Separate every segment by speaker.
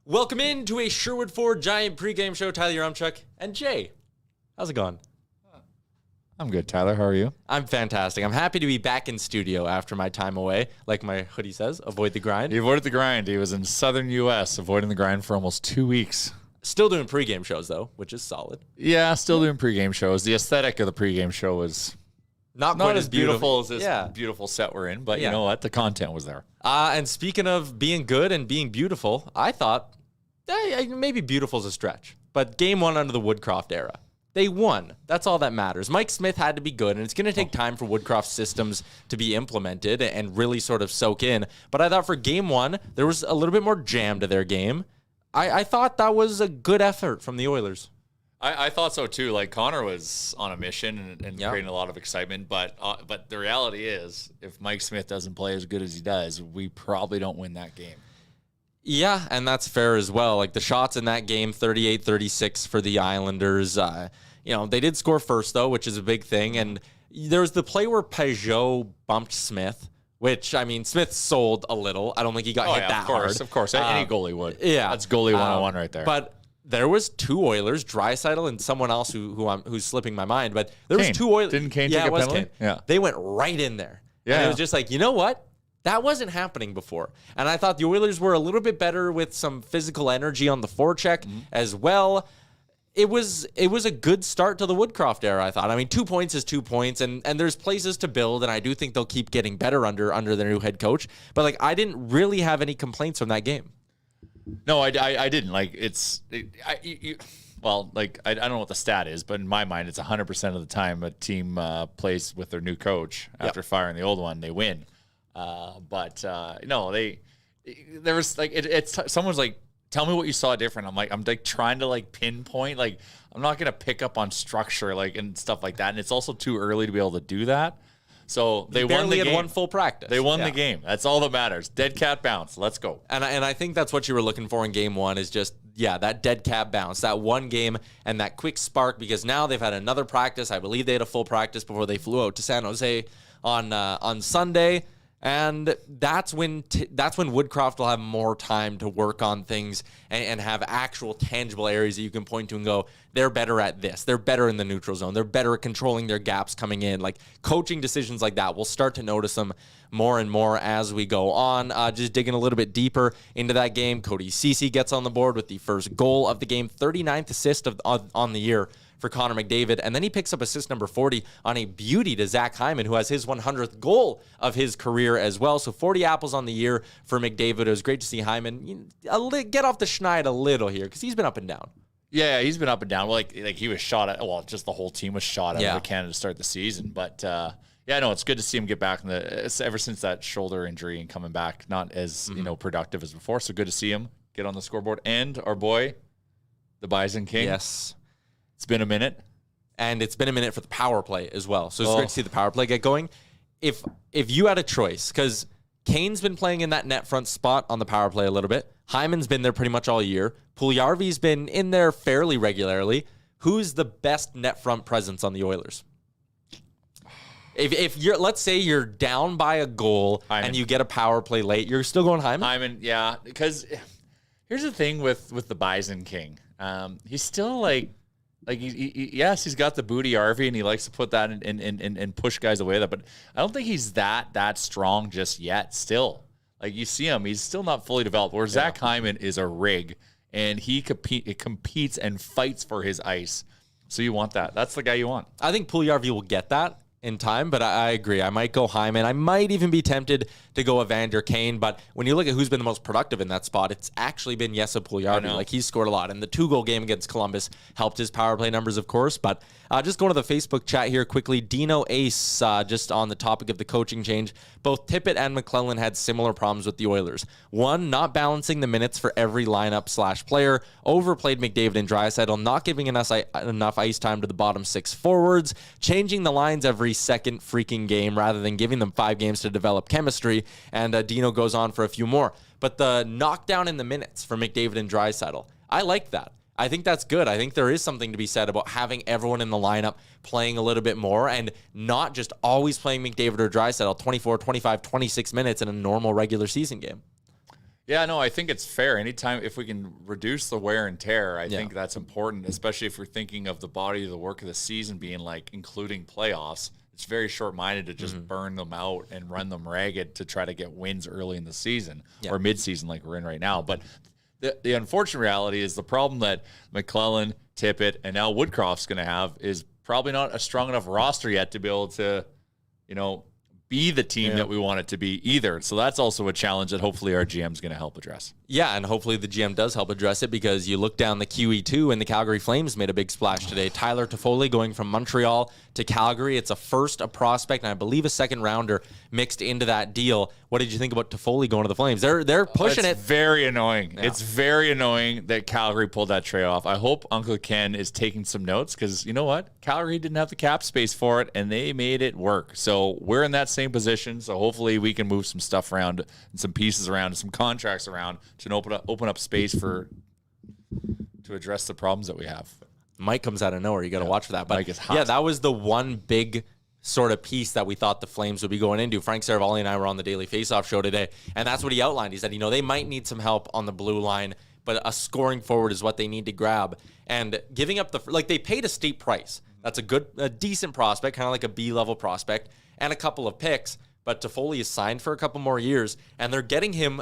Speaker 1: Welcome into a Sherwood 4 Giant pregame show. Tyler Yaremchuk and Jay. How's it going?
Speaker 2: I'm good, Tyler. How are you?
Speaker 1: I'm fantastic. I'm happy to be back in studio after my time away. Like my hoodie says, avoid the grind.
Speaker 2: He avoided the grind. He was in southern U.S., avoiding the grind for almost 2 weeks.
Speaker 1: Still doing pregame shows, though, which is solid.
Speaker 2: Yeah, still doing pregame shows. The aesthetic of the pregame show was
Speaker 1: not
Speaker 2: as beautiful as this beautiful set we're in, but you know what? The content was there.
Speaker 1: And speaking of being good and being beautiful, I thought maybe beautiful is a stretch, but game one under the Woodcroft era. They won. That's all that matters. Mike Smith had to be good, and it's going to take time for Woodcroft's systems to be implemented and really sort of soak in. But I thought for game one, there was a little bit more jam to their game. I thought that was a good effort from the Oilers.
Speaker 2: I thought so, too. Like, Connor was on a mission and creating a lot of excitement. But the reality is, if Mike Smith doesn't play as good as he does, we probably don't win that game.
Speaker 1: Yeah, and that's fair as well. Like the shots in that game, 38-36 for the Islanders. They did score first, though, which is a big thing. And there's the play where Peugeot bumped Smith, which, I mean, Smith sold a little. I don't think he got hit that hard.
Speaker 2: Of course. Any goalie would.
Speaker 1: Yeah.
Speaker 2: That's goalie 101 right there.
Speaker 1: But there was two Oilers, Draisaitl and someone else who's slipping my mind. But there was two Oilers.
Speaker 2: Didn't Kane take a penalty?
Speaker 1: Kane.
Speaker 2: Yeah.
Speaker 1: They went right in there.
Speaker 2: Yeah.
Speaker 1: And it was just like, you know what? That wasn't happening before. And I thought the Oilers were a little bit better with some physical energy on the forecheck as well. It was a good start to the Woodcroft era, I thought. I mean, 2 points is 2 points, and there's places to build, and I do think they'll keep getting better under their new head coach. But, like, I didn't really have any complaints from that game.
Speaker 2: No, I didn't. Like, I don't know what the stat is, but in my mind, it's 100% of the time a team plays with their new coach after firing the old one, they win. There was like someone's like, tell me what you saw different. I'm trying to pinpoint. Like, I'm not gonna pick up on structure and stuff like that. And it's also too early to be able to do that. So they won the game.
Speaker 1: Had one full practice.
Speaker 2: They won the game. That's all that matters. Dead cat bounce. Let's go.
Speaker 1: And I think that's what you were looking for in game one is just that dead cat bounce, that one game and that quick spark, because now they've had another practice. I believe they had a full practice before they flew out to San Jose on Sunday. And that's when Woodcroft will have more time to work on things and have actual tangible areas that you can point to and go, they're better at this. They're better in the neutral zone. They're better at controlling their gaps coming in. Like coaching decisions like that, we'll start to notice them more and more as we go on. Just digging a little bit deeper into that game, Cody Ceci gets on the board with the first goal of the game, 39th assist on the year for Connor McDavid, and then he picks up assist number 40 on a beauty to Zach Hyman, who has his 100th goal of his career as well. So 40 apples on the year for McDavid. It was great to see Hyman get off the schneid a little here because he's been up and down.
Speaker 2: Yeah, he's been up and down. Like he was shot at. Well, just the whole team was shot at Canada to start the season. But it's good to see him get back ever since that shoulder injury and coming back, not as productive as before. So good to see him get on the scoreboard. And our boy, the Bison King.
Speaker 1: Yes.
Speaker 2: It's been a minute.
Speaker 1: And it's been a minute for the power play as well. So it's great to see the power play get going. If you had a choice, because Kane's been playing in that net front spot on the power play a little bit. Hyman's been there pretty much all year. Puljujarvi's been in there fairly regularly. Who's the best net front presence on the Oilers? If you're, let's say you're down by a goal Hyman. And you get a power play late, you're still going Hyman?
Speaker 2: Hyman, yeah. Because here's the thing with the Bison King. He's still he's got the booty RV and he likes to put that and push guys away with that, but I don't think he's that strong just yet still. Like you see him, he's still not fully developed. Where Zach Hyman is a rig and he competes and fights for his ice. So you want that. That's the guy you want.
Speaker 1: I think Puljujarvi will get that in time, but I agree. I might go Hyman. I might even be tempted to go Evander Kane, but when you look at who's been the most productive in that spot, it's actually been Jesse Puljujarvi. Like he's scored a lot, and the 2-goal game against Columbus helped his power play numbers, of course. But just going to the Facebook chat here quickly, Dino Ace, just on the topic of the coaching change, both Tippett and McClellan had similar problems with the Oilers. One, not balancing the minutes for every lineup/player, overplayed McDavid and Draisaitl, not giving enough ice time to the bottom 6 forwards, changing the lines every second freaking game rather than giving them 5 games to develop chemistry, and Dino goes on for a few more. But the knockdown in the minutes for McDavid and Draisaitl, I like that. I think that's good. I think there is something to be said about having everyone in the lineup playing a little bit more and not just always playing McDavid or Draisaitl 24, 25, 26 minutes in a normal regular season game.
Speaker 2: Yeah, no, I think it's fair. Anytime if we can reduce the wear and tear, I think that's important, especially if we're thinking of the body of the work of the season being like including playoffs. It's very short-minded to just burn them out and run them ragged to try to get wins early in the season or mid-season like we're in right now. But the unfortunate reality is the problem that McClellan, Tippett, and now Woodcroft's going to have is probably not a strong enough roster yet to be able to, be the team that we want it to be either. So that's also a challenge that hopefully our GM is going to help address.
Speaker 1: Yeah, and hopefully the GM does help address it, because you look down the QE2 and the Calgary Flames made a big splash today. Tyler Toffoli going from Montreal to Calgary. It's a prospect, and I believe a second rounder mixed into that deal. What did you think about Toffoli going to the Flames? They're pushing it.
Speaker 2: It's very annoying. Yeah. It's very annoying that Calgary pulled that trade off. I hope Uncle Ken is taking some notes, because you know what? Calgary didn't have the cap space for it, and they made it work. So we're in that same position. So hopefully we can move some stuff around and some pieces around and some contracts around to open up space to address the problems that we have.
Speaker 1: Mike comes out of nowhere. You got to watch for that. But
Speaker 2: Mike is hot.
Speaker 1: Yeah, that was the one big sort of piece that we thought the Flames would be going into. Frank Saravalli and I were on the Daily Faceoff show today, and that's what he outlined. He said, they might need some help on the blue line, but a scoring forward is what they need to grab. And giving up they paid a steep price. That's a decent prospect, kind of like a B-level prospect, and a couple of picks. But Toffoli is signed for a couple more years, and they're getting him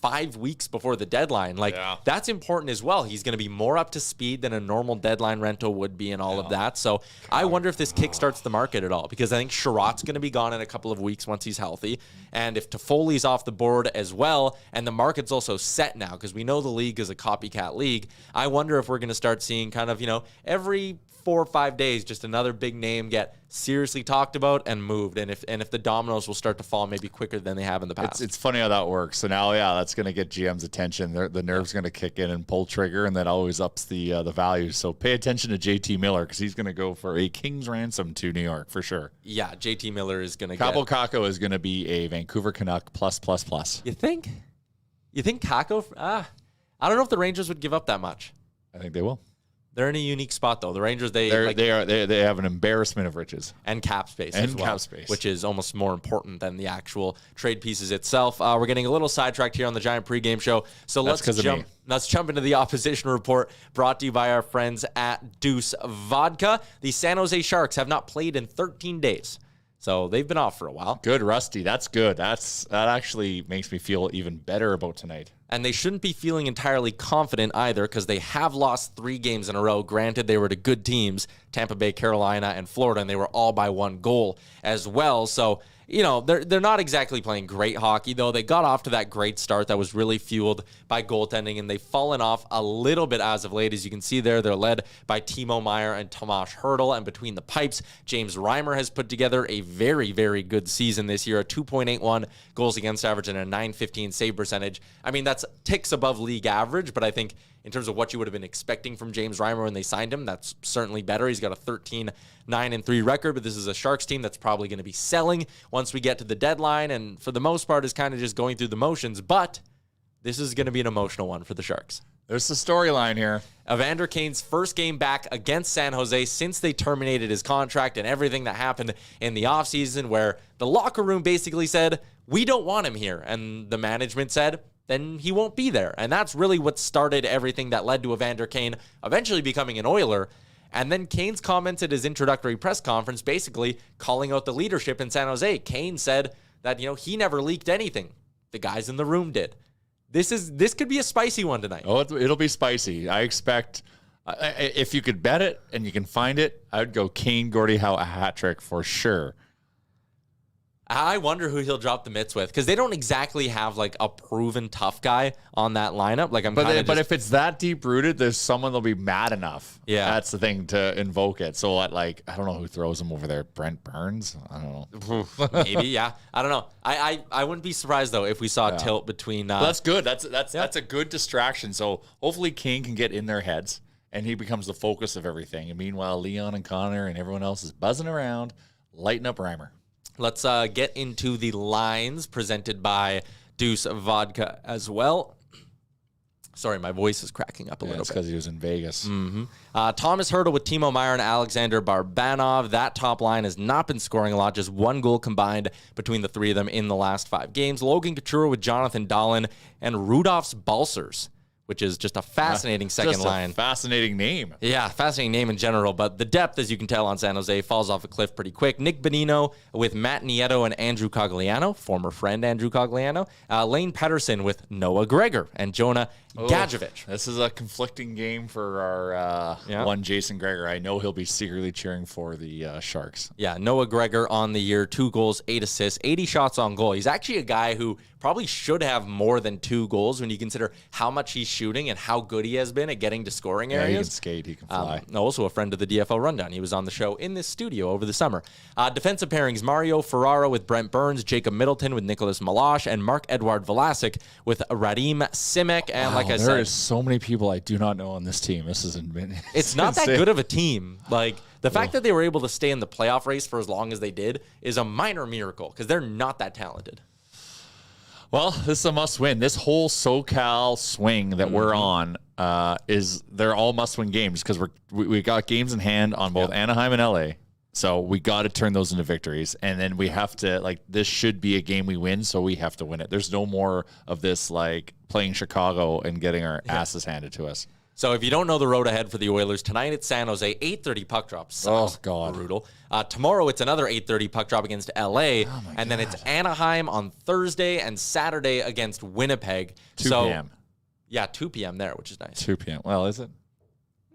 Speaker 1: 5 weeks before the deadline. That's important as well. He's going to be more up to speed than a normal deadline rental would be and all of that. So I wonder if this kickstarts the market at all, because I think Sherrod's going to be gone in a couple of weeks once he's healthy. And if Toffoli's off the board as well, and the market's also set now, because we know the league is a copycat league, I wonder if we're going to start seeing kind of, every 4 or 5 days, just another big name get seriously talked about and moved, and if the dominoes will start to fall maybe quicker than they have in the past.
Speaker 2: It's funny how that works. So now, that's going to get GM's attention. The nerve's going to kick in and pull trigger, and that always ups the value. So pay attention to JT Miller, because he's going to go for a king's ransom to New York for sure.
Speaker 1: Yeah, JT Miller is going to
Speaker 2: Cabo Kako is going to be a Vancouver Canuck plus.
Speaker 1: You think? You think Kako? I don't know if the Rangers would give up that much.
Speaker 2: I think they will.
Speaker 1: They're in a unique spot, though. The Rangers, they
Speaker 2: have an embarrassment of riches
Speaker 1: and cap space
Speaker 2: space,
Speaker 1: which is almost more important than the actual trade pieces itself. We're getting a little sidetracked here on the Giant pregame show, so let's jump into the opposition report, brought to you by our friends at Deuce Vodka. The San Jose Sharks have not played in 13 days. So they've been off for a while.
Speaker 2: Good, Rusty. That's good. That actually makes me feel even better about tonight.
Speaker 1: And they shouldn't be feeling entirely confident either, because they have lost 3 games in a row. Granted, they were to good teams, Tampa Bay, Carolina, and Florida, and they were all by 1 goal as well. So, they're not exactly playing great hockey, though. They got off to that great start that was really fueled by goaltending, and they've fallen off a little bit as of late. As you can see there, they're led by Timo Meier and Tomas Hertl, and between the pipes, James Reimer has put together a very, very good season this year, a 2.81 goals against average and a 915 save percentage. I mean, that's ticks above league average, but I think in terms of what you would have been expecting from James Reimer when they signed him, that's certainly better. He's got a 13-9-3 record, but this is a Sharks team that's probably going to be selling once we get to the deadline, and for the most part is kind of just going through the motions, but this is going to be an emotional one for the Sharks.
Speaker 2: There's the storyline here.
Speaker 1: Evander Kane's first game back against San Jose since they terminated his contract, and everything that happened in the offseason, where the locker room basically said, we don't want him here, and the management said, then he won't be there. And that's really what started everything that led to Evander Kane eventually becoming an Oiler. And then Kane's comments at his introductory press conference basically calling out the leadership in San Jose. Kane said that, he never leaked anything. The guys in the room did. This could be a spicy one tonight.
Speaker 2: Oh, it'll be spicy. I expect, if you could bet it and you can find it, I would go Kane, Gordie Howe, a hat trick for sure.
Speaker 1: I wonder who he'll drop the mitts with, because they don't exactly have like a proven tough guy on that lineup. But
Speaker 2: if it's that deep rooted, there's someone that'll be mad enough.
Speaker 1: Yeah,
Speaker 2: that's the thing to invoke it. So I don't know who throws him over there. Brent Burns? I don't know.
Speaker 1: Maybe, yeah. I don't know. I wouldn't be surprised though if we saw a tilt between.
Speaker 2: That's good. That's a good distraction. So hopefully King can get in their heads and he becomes the focus of everything. And meanwhile, Leon and Connor and everyone else is buzzing around, lighting up Reimer.
Speaker 1: Let's get into the lines presented by Deuce Vodka as well. Sorry, my voice is cracking up a little
Speaker 2: It's
Speaker 1: bit.
Speaker 2: because he was in Vegas.
Speaker 1: Thomas Hertel with Timo Meyer and Alexander Barbanov. That top line has not been scoring a lot, just 1 goal combined between the 3 of them in the last 5 games. Logan Couture with Jonathan Dahlin and Rudolph's Balsers, which is just a fascinating second
Speaker 2: Just
Speaker 1: line.
Speaker 2: a fascinating name.
Speaker 1: Yeah, fascinating name in general, but the depth, as you can tell on San Jose, falls off a cliff pretty quick. Nick Bonino with Matt Nieto and Andrew Cogliano, former friend Andrew Cogliano. Lane Pedersen with Noah Gregor and Jonah Gadjevich.
Speaker 2: This is a conflicting game for our one Jason Gregor. I know he'll be secretly cheering for the Sharks.
Speaker 1: Yeah, Noah Gregor on the year, 2 goals, 8 assists, 80 shots on goal. He's actually a guy who probably should have more than 2 goals when you consider how much he's shooting and how good he has been at getting to scoring areas.
Speaker 2: He can skate, he can fly.
Speaker 1: Also a friend of the DFL Rundown. He was on the show in this studio over the summer. Defensive pairings, Mario Ferraro with Brent Burns, Jacob Middleton with Nicholas Malash, and Mark-Edouard Vlasic with Radim Simek. And like I said,
Speaker 2: there is so many people I do not know on this team. This is
Speaker 1: it's not that good of a team. Like, the fact that they were able to stay in the playoff race for as long as they did is a minor miracle because they're not that talented.
Speaker 2: Well, this is a must-win. This whole SoCal swing that we're on they're all must-win games because we got games in hand on both Anaheim and LA. So we got to turn those into victories, and then we have to this should be a game we win, so we have to win it. There's no more of this playing Chicago and getting our asses handed to us.
Speaker 1: So if you don't know the road ahead for the Oilers, tonight it's San Jose, 8:30 puck drop.
Speaker 2: Oh, God.
Speaker 1: Brutal. Tomorrow it's another 8:30 puck drop against LA. And then it's Anaheim on Thursday and Saturday against Winnipeg.
Speaker 2: 2 p.m.
Speaker 1: Yeah, 2 p.m. there, which is nice.
Speaker 2: 2 p.m. Well, is it?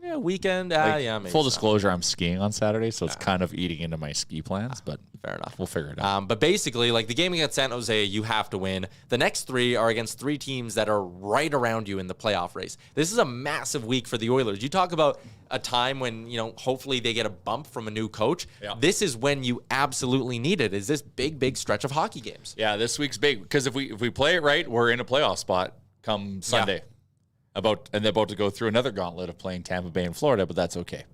Speaker 1: Yeah, weekend. Maybe
Speaker 2: full disclosure, I'm skiing on Saturday, so it's kind of eating into my ski plans, but
Speaker 1: fair enough.
Speaker 2: We'll figure it out.
Speaker 1: But basically, the game against San Jose, you have to win. The next 3 are against 3 teams that are right around you in the playoff race. This is a massive week for the Oilers. You talk about a time when, hopefully they get a bump from a new coach. Yeah. This is when you absolutely need it, is this big stretch of hockey games.
Speaker 2: Yeah, this week's big, because if we play it right, we're in a playoff spot come Sunday. Yeah. They're about to go through another gauntlet of playing Tampa Bay and Florida, but that's okay.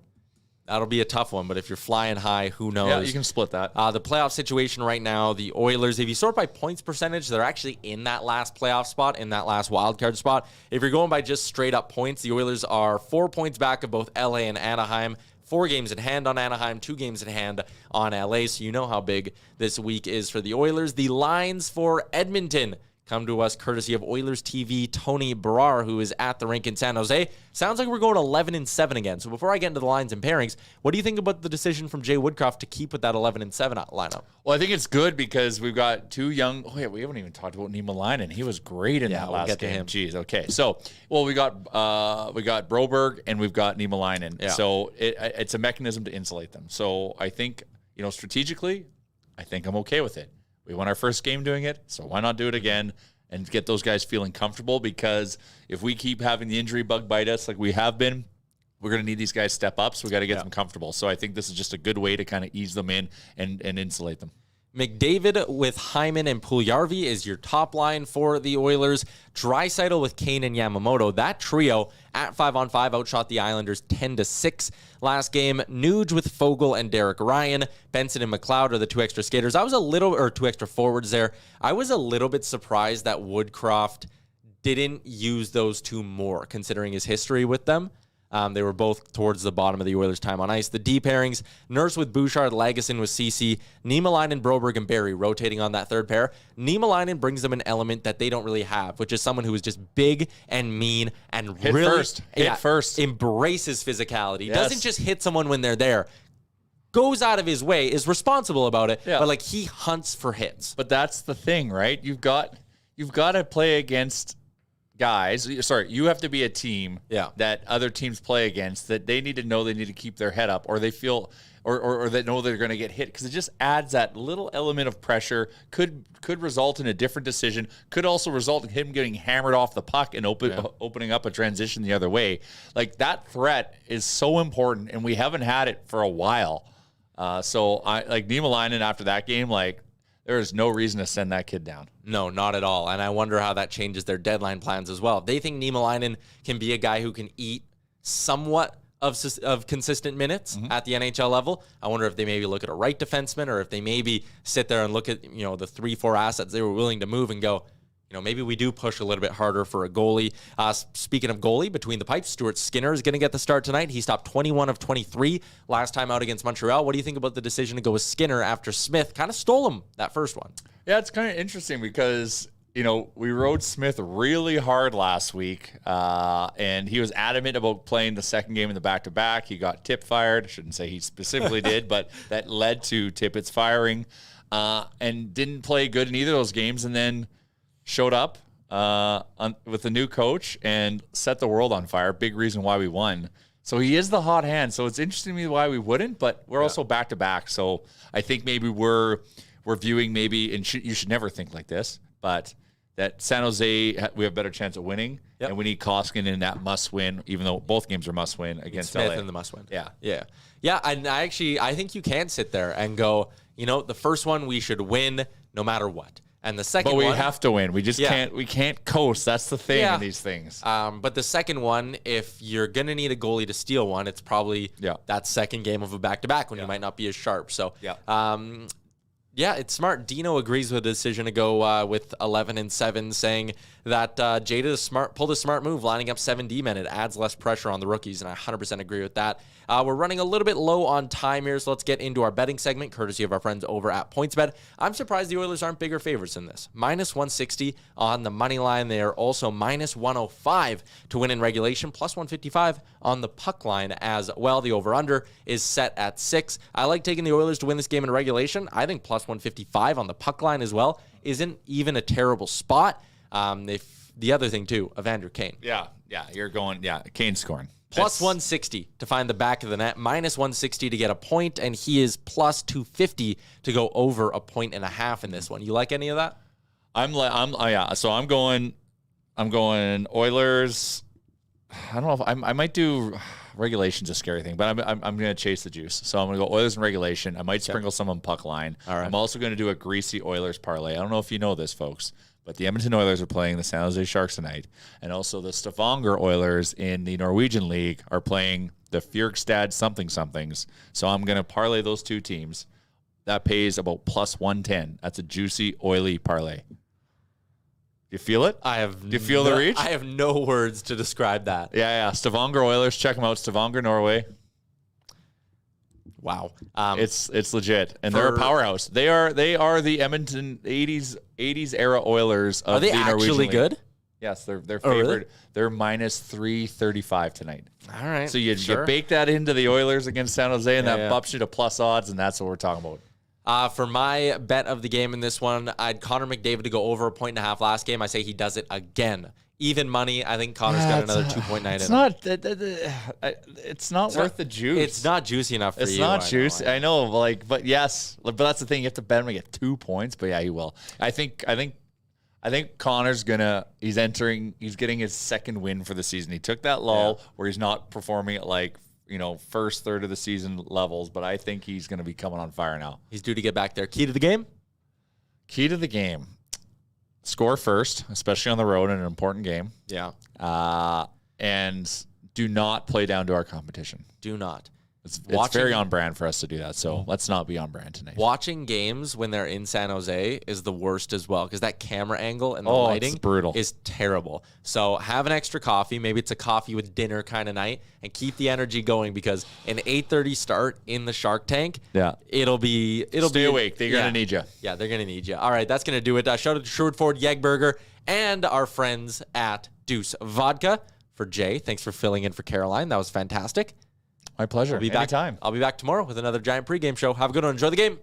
Speaker 1: That'll be a tough one, but if you're flying high, who knows?
Speaker 2: Yeah, you can split that.
Speaker 1: The playoff situation right now, the Oilers, if you sort by points percentage, they're actually in that last playoff spot, in that last wild card spot. If you're going by just straight up points, the Oilers are 4 points back of both LA and Anaheim. 4 games in hand on Anaheim, 2 games in hand on LA, so you know how big this week is for the Oilers. The lines for Edmonton come to us courtesy of Oilers TV, Tony Brar, who is at the rink in San Jose. Sounds like we're going 11-7 again. So before I get into the lines and pairings, what do you think about the decision from Jay Woodcroft to keep with that 11-7 lineup?
Speaker 2: Well, I think it's good because we've got 2 young. Oh yeah, we haven't even talked about Niemelainen. He was great in that last game. Jeez. Okay. So, we got Broberg and we've got Niemelainen. Yeah. So it's a mechanism to insulate them. So I think strategically, I think I'm okay with it. We won our first game doing it, so why not do it again and get those guys feeling comfortable? Because if we keep having the injury bug bite us like we have been, we're going to need these guys to step up, so we got to get them comfortable. So I think this is just a good way to kind of ease them in and insulate them.
Speaker 1: McDavid with Hyman and Puljujarvi is your top line for the Oilers. Draisaitl with Kane and Yamamoto. That trio at 5-on-5 outshot the Islanders 10-6 last game. Nuge with Fogle and Derek Ryan. Benson and McLeod are the 2 extra skaters. 2 extra forwards there. I was a little bit surprised that Woodcroft didn't use those 2 more, considering his history with them. They were both towards the bottom of the Oilers' time on ice. The D pairings, Nurse with Bouchard, Lagesson with CC, Niemelainen, Broberg, and Barrie rotating on that third pair. Niemelainen brings them an element that they don't really have, which is someone who is just big and mean and
Speaker 2: hit first.
Speaker 1: Embraces physicality. Yes. Doesn't just hit someone when they're there. Goes out of his way, is responsible about it, but he hunts for hits.
Speaker 2: But that's the thing, right? You've got to play against guys. Sorry, you have to be a team that other teams play against, that they need to know they need to keep their head up, or they feel or they know they're going to get hit, because it just adds that little element of pressure. Could result in a different decision. Could also result in him getting hammered off the puck and opening up a transition the other way. That threat is so important, and we haven't had it for a while. So I Niemelainen after that game, there is no reason to send that kid down.
Speaker 1: No, not at all. And I wonder how that changes their deadline plans as well. They think Niemelainen can be a guy who can eat somewhat of consistent minutes at the NHL level. I wonder if they maybe look at a right defenseman, or if they maybe sit there and look at the 3-4 assets they were willing to move and go, maybe we do push a little bit harder for a goalie. Speaking of goalie, between the pipes, Stuart Skinner is going to get the start tonight. He stopped 21 of 23 last time out against Montreal. What do you think about the decision to go with Skinner after Smith kind of stole him that first one?
Speaker 2: Yeah, it's kind of interesting because, we rode Smith really hard last week, and he was adamant about playing the second game in the back-to-back. He got tip fired. I shouldn't say he specifically did, but that led to Tippett's firing, and didn't play good in either of those games, and then showed up with the new coach and set the world on fire. Big reason why we won. So he is the hot hand. So it's interesting to me why we wouldn't, but we're also back-to-back. So I think maybe we're viewing maybe, and you should never think like this, but that San Jose, we have a better chance of winning, and we need Koskinen in that must-win, even though both games are must-win against
Speaker 1: Smith
Speaker 2: LA.
Speaker 1: in the must-win.
Speaker 2: Yeah.
Speaker 1: Yeah, and I think you can sit there and go, the first one we should win no matter what. And the second one...
Speaker 2: But we have to win. We just can't coast. That's the thing in these things.
Speaker 1: But the second one, if you're going to need a goalie to steal one, it's probably that second game of a back-to-back when you might not be as sharp. So, it's smart. Dino agrees with the decision to go with 11-7, saying that Jada pulled a smart move, lining up 7 D-men. It adds less pressure on the rookies, and I 100% agree with that. We're running a little bit low on time here, so let's get into our betting segment, courtesy of our friends over at PointsBet. I'm surprised the Oilers aren't bigger favorites than this. -160 on the money line. They are also -105 to win in regulation, +155 on the puck line as well. The over-under is set at 6. I like taking the Oilers to win this game in regulation. I think +155 on the puck line as well isn't even a terrible spot. If the other thing, too, Evander Kane.
Speaker 2: Yeah, you're going, Kane's scoring.
Speaker 1: +160 to find the back of the net, -160 to get a point, and he is +250 to go over a point and a half in this one. You like any of that?
Speaker 2: So I'm going Oilers. I don't know if I might do regulation's a scary thing, but I'm going to chase the juice. So I'm going to go Oilers in regulation. I might sprinkle some on puck line.
Speaker 1: All right.
Speaker 2: I'm also going to do a greasy Oilers parlay. I don't know if you know this, folks, but the Edmonton Oilers are playing the San Jose Sharks tonight, and also the Stavanger Oilers in the Norwegian League are playing the Fjerkstad somethings. So I'm going to parlay those two teams. That pays about +110. That's a juicy, oily parlay. You feel it? Do you feel the reach?
Speaker 1: I have no words to describe that.
Speaker 2: Yeah. Stavanger Oilers. Check them out. Stavanger, Norway.
Speaker 1: Wow.
Speaker 2: It's legit. And they're a powerhouse. They are the Edmonton 80s era Oilers of the Norwegian League. Are they actually good? Yes, they're favored. Really? They're -335 tonight.
Speaker 1: All right.
Speaker 2: So you bake that into the Oilers against San Jose, and that bumps you to plus odds, and that's what we're talking about.
Speaker 1: For my bet of the game in this one, I'd Connor McDavid to go over 1.5 last game. I say he does it again. Even money, I think Connor's got another 2.9
Speaker 2: It's not worth the juice.
Speaker 1: It's not juicy enough for you.
Speaker 2: It's not juicy. I know, but yes. But that's the thing. You have to bet him to get 2 points. But yeah, he will. I think Connor's he's getting his second win for the season. He took that lull where he's not performing at first third of the season levels, but I think he's going to be coming on fire now.
Speaker 1: He's due to get back there. Key to the game?
Speaker 2: Key to the game. Score first, especially on the road in an important game.
Speaker 1: Yeah.
Speaker 2: And do not play down to our competition.
Speaker 1: Do not.
Speaker 2: It's very on brand for us to do that, so let's not be on brand tonight.
Speaker 1: Watching games when they're in San Jose is the worst as well, because that camera angle and the lighting is terrible. So have an extra coffee. Maybe it's a coffee with dinner kind of night, and keep the energy going, because an 8:30 start in the Shark Tank, it'll be
Speaker 2: Stay awake. They're going to need you.
Speaker 1: Yeah, they're going to need you. All right, that's going to do it. Shout out to Sherwood Ford, Yegburger, and our friends at Deuce Vodka. For Jay, thanks for filling in for Caroline. That was fantastic.
Speaker 2: My pleasure.
Speaker 1: Anytime. I'll be back tomorrow with another Giant pregame show. Have a good one. Enjoy the game.